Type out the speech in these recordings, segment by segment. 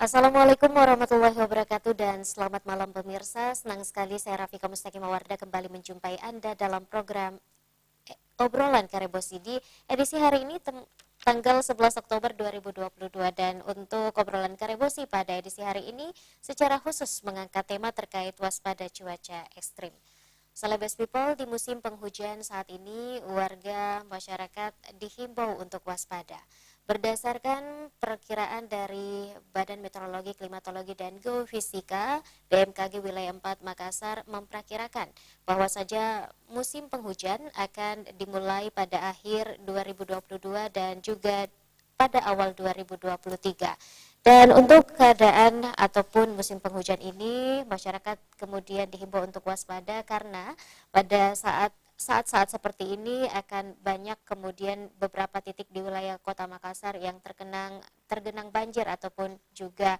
Assalamualaikum warahmatullahi wabarakatuh dan selamat malam pemirsa. Senang sekali saya Rafika Mustaqim Mawarda kembali menjumpai Anda dalam program Obrolan Karebosidi edisi hari ini tanggal 11 Oktober 2022, dan untuk obrolan Karebosi pada edisi hari ini secara khusus mengangkat tema terkait waspada cuaca ekstrim. Celebes people, di musim penghujan saat ini warga masyarakat dihimbau untuk waspada. Berdasarkan perkiraan dari Badan Meteorologi, Klimatologi, dan Geofisika BMKG Wilayah 4 Makassar memperkirakan bahwa saja musim penghujan akan dimulai pada akhir 2022 dan juga pada awal 2023. Dan untuk keadaan ataupun musim penghujan ini, masyarakat kemudian dihimbau untuk waspada karena pada saat-saat seperti ini akan banyak kemudian beberapa titik di wilayah Kota Makassar yang tergenang banjir ataupun juga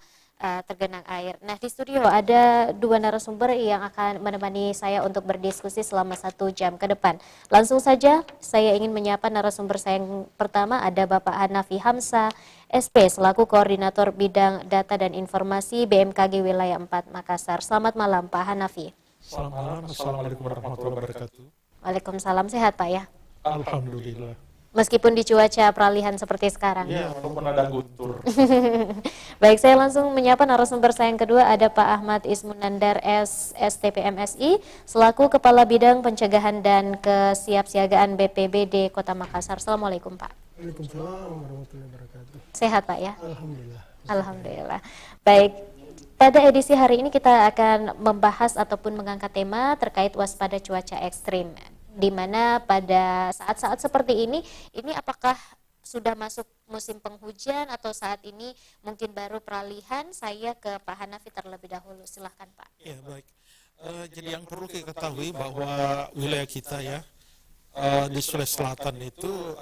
tergenang air. Nah, di studio ada dua narasumber yang akan menemani saya untuk berdiskusi selama 1 jam ke depan. Langsung saja saya ingin menyapa narasumber saya yang pertama, ada Bapak Hanafi Hamzah SP selaku Koordinator Bidang Data dan Informasi BMKG Wilayah 4 Makassar. Selamat malam Pak Hanafi. Selamat malam, Assalamualaikum warahmatullahi wabarakatuh. Waalaikumsalam, sehat Pak ya? Alhamdulillah. Meskipun di cuaca peralihan seperti sekarang. Ya, walaupun ada guntur. Baik, saya langsung menyapa narasumber saya yang kedua, ada Pak Ahmad Ismunandar STPMSI selaku Kepala Bidang Pencegahan dan Kesiapsiagaan BPBD Kota Makassar. Assalamualaikum Pak. Waalaikumsalam warahmatullahi wabarakatuh. Sehat Pak ya? Alhamdulillah. Alhamdulillah. Baik, pada edisi hari ini kita akan membahas ataupun mengangkat tema terkait waspada cuaca ekstrim, di mana pada saat-saat seperti ini apakah sudah masuk musim penghujan atau saat ini mungkin baru peralihan? Saya ke Pak Hanafi terlebih dahulu, silahkan Pak. Ya, baik. Jadi yang perlu kita ketahui bahwa wilayah kita ya, di Sulawesi Selatan itu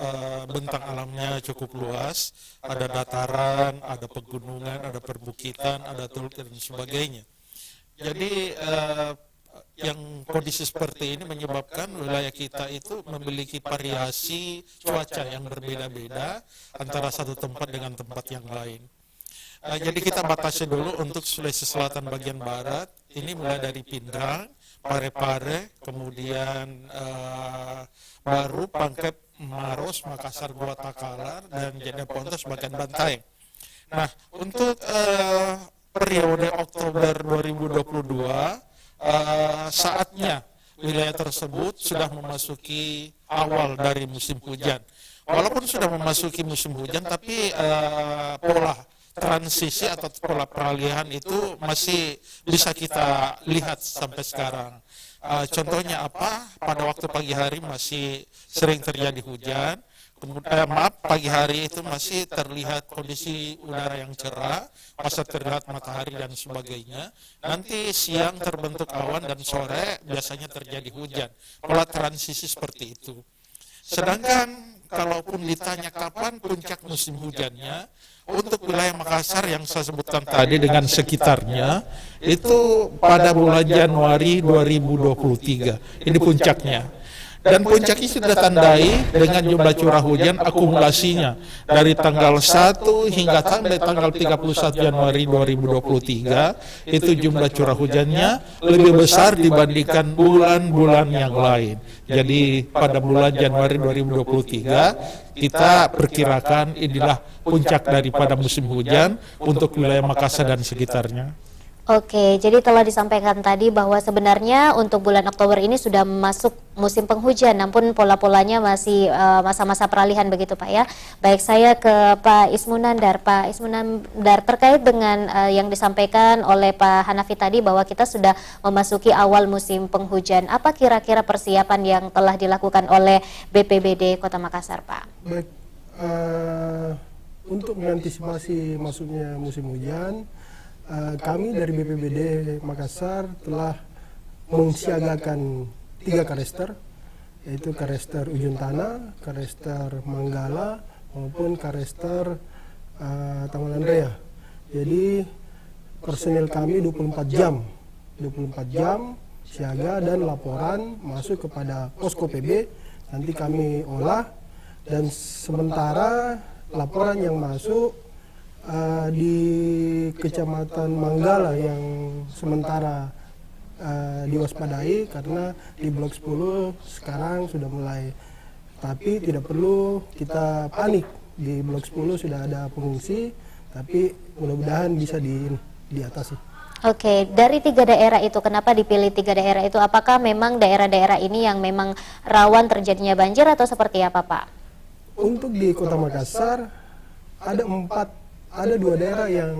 bentang alamnya cukup luas, ada dataran, ada pegunungan, ada perbukitan, ada teluk dan sebagainya. Jadi yang kondisi seperti ini menyebabkan wilayah kita itu memiliki variasi cuaca yang berbeda-beda antara satu tempat dengan tempat yang lain. Jadi kita batasi dulu untuk Sulawesi Selatan bagian barat, ini mulai dari Pindrang, Parepare, kemudian Baru, Pangkep, Maros, Makassar, Gua Takalar, dan Jeneponto sebagian Bantaeng. Nah, untuk periode Oktober 2022, saatnya wilayah tersebut sudah memasuki awal dari musim hujan. Walaupun sudah memasuki musim hujan, tapi pola transisi atau pola peralihan itu masih bisa kita lihat sampai sekarang. Contohnya apa? Pada waktu pagi hari masih sering terjadi hujan. Kemudian pagi hari itu masih terlihat kondisi udara yang cerah, masih terlihat matahari dan sebagainya. Nanti siang terbentuk awan dan sore biasanya terjadi hujan. Pola transisi seperti itu. Sedangkan kalaupun ditanya kapan puncak musim hujannya, untuk wilayah Makassar yang saya sebutkan tadi dengan sekitarnya, itu pada bulan Januari 2023, ini puncaknya. Dan puncaknya sudah tandai dengan jumlah curah hujan akumulasinya dari tanggal 1 hingga sampai tanggal 31 Januari 2023, itu jumlah curah hujannya lebih besar dibandingkan bulan-bulan yang lain. Jadi pada bulan Januari 2023 kita perkirakan inilah puncak daripada musim hujan untuk wilayah Makassar dan sekitarnya. Oke, jadi telah disampaikan tadi bahwa sebenarnya untuk bulan Oktober ini sudah masuk musim penghujan, namun pola-polanya masih masa-masa peralihan begitu Pak ya. Baik, saya ke Pak Ismunandar. Pak Ismunandar, terkait dengan yang disampaikan oleh Pak Hanafi tadi bahwa kita sudah memasuki awal musim penghujan, apa kira-kira persiapan yang telah dilakukan oleh BPBD Kota Makassar Pak? Baik, untuk mengantisipasi masuknya musim hujan, kami dari BPBD Makassar telah mensiagakan 3 karester, yaitu karester Ujung Tanah, karester Manggala, maupun karester Taman Andrea. Jadi personil kami 24 jam siaga dan laporan masuk kepada posko PB, nanti kami olah, dan sementara laporan yang masuk di Kecamatan Manggala yang sementara diwaspadai karena di blok 10 sekarang sudah mulai, tapi tidak perlu kita panik, di blok 10 sudah ada pengungsi, tapi mudah-mudahan bisa diatasi. Oke, dari 3 daerah itu, kenapa dipilih 3 daerah itu? Apakah memang daerah-daerah ini yang memang rawan terjadinya banjir atau seperti apa, Pak? Untuk di Kota Makassar ada 2 daerah yang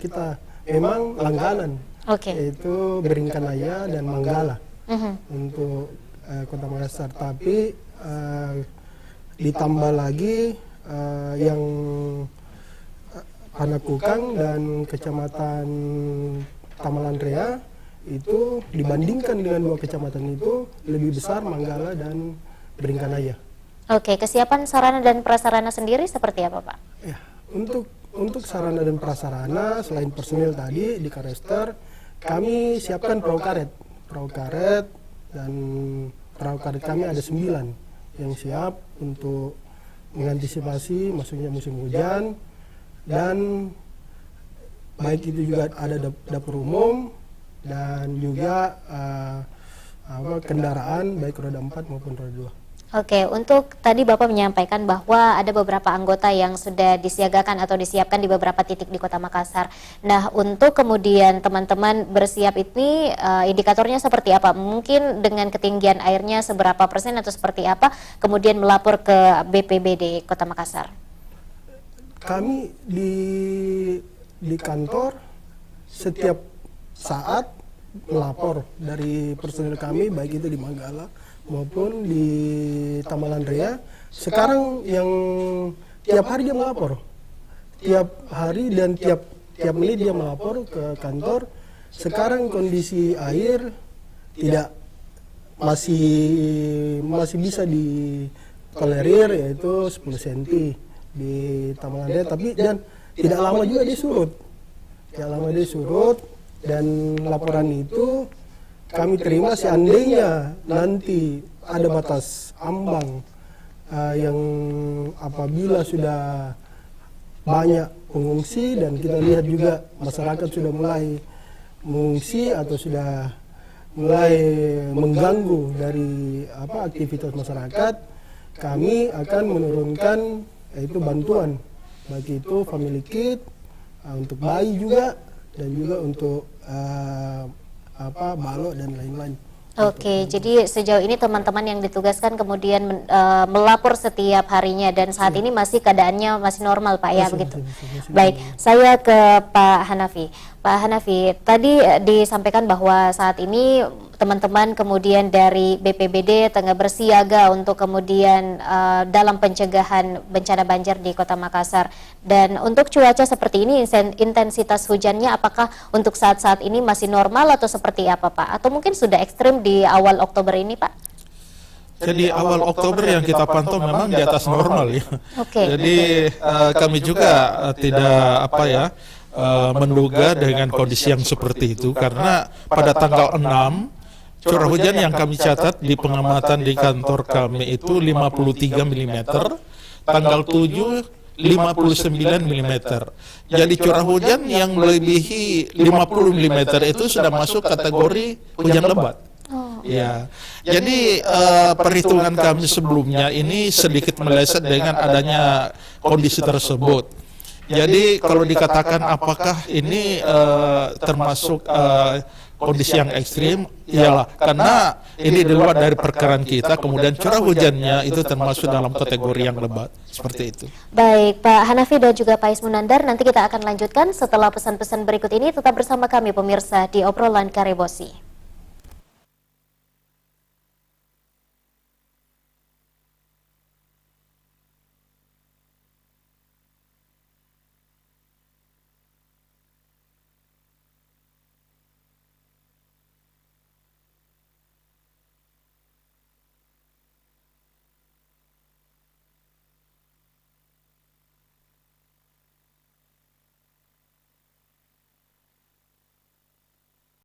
kita memang langganan, yaitu Beringkanaya dan Manggala untuk Kota Makassar. Tapi ditambah lagi yang Panakukang dan Kecamatan Tamalan Rea itu dibandingkan dengan 2 kecamatan itu lebih besar Manggala dan Beringkanaya. Oke, kesiapan sarana dan prasarana sendiri seperti apa, Pak? Ya, untuk sarana dan prasarana selain personil tadi di Karester, kami siapkan perahu karet dan perahu karet kami ada 9 yang siap untuk mengantisipasi masuknya musim hujan, dan baik itu juga ada dapur umum dan juga kendaraan baik roda 4 maupun roda 2. Oke, untuk tadi Bapak menyampaikan bahwa ada beberapa anggota yang sudah disiagakan atau disiapkan di beberapa titik di Kota Makassar. Nah, untuk kemudian teman-teman bersiap ini indikatornya seperti apa? Mungkin dengan ketinggian airnya seberapa persen atau seperti apa? Kemudian melapor ke BPBD Kota Makassar. Kami di kantor setiap saat melapor dari personil kami, baik itu di Manggala maupun di Tamalan Rea. Sekarang yang tiap hari dia melapor, tiap hari dan tiap menit dia melapor ke kantor. Sekarang kondisi air masih bisa ditolerir, yaitu 10 cm di Tamalan Rea, tapi dan tidak lama juga dia surut. Dan laporan itu kami terima seandainya nanti ada batas ambang yang apabila sudah banyak pengungsi, dan kita lihat juga masyarakat sudah mulai mengungsi atau sudah mulai mengganggu dari aktivitas masyarakat, kami akan menurunkan yaitu bantuan, baik itu family kit untuk bayi juga, dan juga untuk balok dan lain-lain. Oke, jadi sejauh ini teman-teman yang ditugaskan kemudian melapor setiap harinya, dan saat ini masih keadaannya masih normal, Pak, ya, begitu. Baik, saya ke Pak Hanafi. Pak Hanafi, tadi disampaikan bahwa saat ini teman-teman kemudian dari BPBD tengah bersiaga untuk kemudian dalam pencegahan bencana banjir di Kota Makassar. Dan untuk cuaca seperti ini, intensitas hujannya apakah untuk saat-saat ini masih normal atau seperti apa, Pak? Atau mungkin sudah ekstrim di awal Oktober ini, Pak? Jadi awal Oktober yang kita pantau memang di atas normal, ya. Jadi kami juga tidak menduga dengan kondisi yang seperti itu, karena pada tanggal 6 curah hujan yang kami catat di pengamatan di kantor kami itu 53 mm, tanggal 7 59 mm. Jadi curah hujan yang melebihi 50 mm itu sudah masuk kategori hujan lebat. Ya, jadi perhitungan kami sebelumnya ini sedikit meleset dengan adanya kondisi tersebut. Jadi kalau dikatakan apakah ini termasuk kondisi yang ekstrim, iyalah, karena ini di luar dari perkiraan kita, kemudian curah hujannya itu termasuk dalam kategori yang lebat, seperti itu. Baik, Pak Hanafi dan juga Pak Ismunandar, nanti kita akan lanjutkan setelah pesan-pesan berikut ini. Tetap bersama kami pemirsa di Obrolan Karebosi.